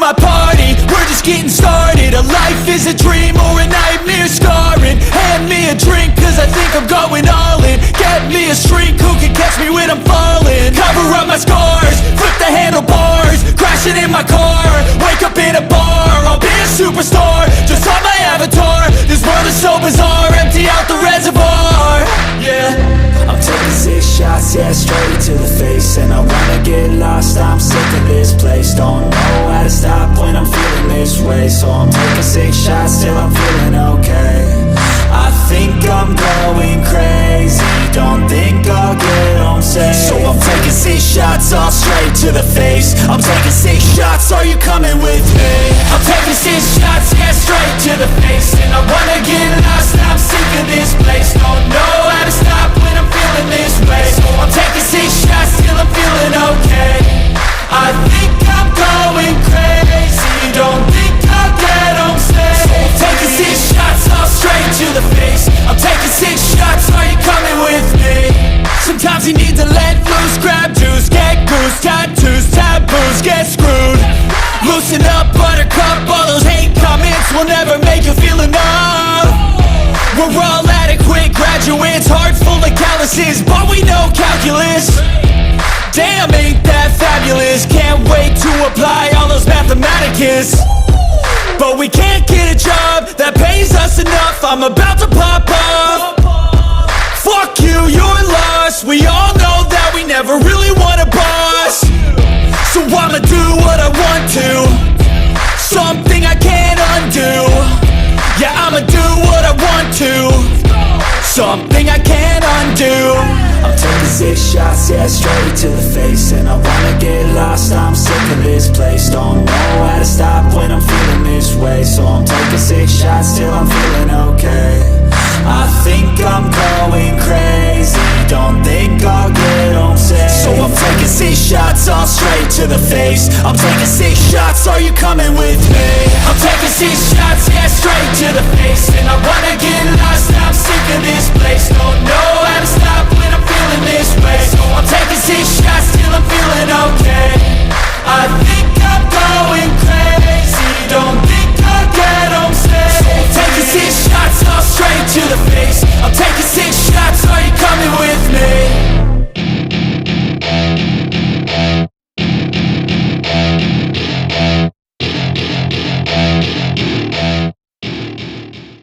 my party, we're just getting started. A life is a dream or a nightmare scarring. Hand me a drink cause I think I'm going all in. Get me a shrink who can catch me when I'm falling. Cover up my scars, flip the handlebars, crashing in my car, wake up in a bar. I'll be a superstar, just on my avatar. This world is so bizarre, empty out the reservoir. Yeah, I'm taking 6 shots, yeah, straight to the face. And I wanna get lost, I'm sick of this place. Don't know how to stop when I'm feeling this way. So I'm taking 6 shots till I'm feeling okay. I think I'm going crazy, don't think I'll get home safe. So I'm taking 6 shots, all straight to the face. I'm taking 6 shots, are you coming with me? I'm taking 6 shots, yeah, straight to the face. And I wanna get lost, I'm sick of this place. Don't know how to stop when I'm feeling this way. So I'm taking 6 shots till I'm feeling okay. I think I'm going crazy, don't think I'll get home safe. So I'm taking 6 shots, all straight to the face. I'm taking 6 shots, are you coming with me? Sometimes you need to let loose, grab juice, get goose, tattoos, taboos, get screwed. Loosen up, buttercup, all those hate comments will never make you feel enough. We're all adequate graduates, heart full of calluses, but we know calculus. Damn, ain't that fabulous? Can't wait to apply all those mathematicus. But we can't get a job that pays us enough. I'm about to pop up. Fuck you, you're lost. We all know that we never really want a boss. So I'ma do what I want to, something I can't undo. Yeah, I'ma do what I want to, something I can't undo. I'm taking 6 shots, yeah, straight to the face. And I wanna get lost, I'm sick of this place. Don't know how to stop when I'm feeling this way. So I'm taking 6 shots till I'm feeling okay. I think I'm going crazy, don't think I'll get home safe. So I'm taking 6 shots, all straight to the face. I'm taking 6 shots, are you coming with me? I'm taking 6 shots, yeah, straight to the face. And I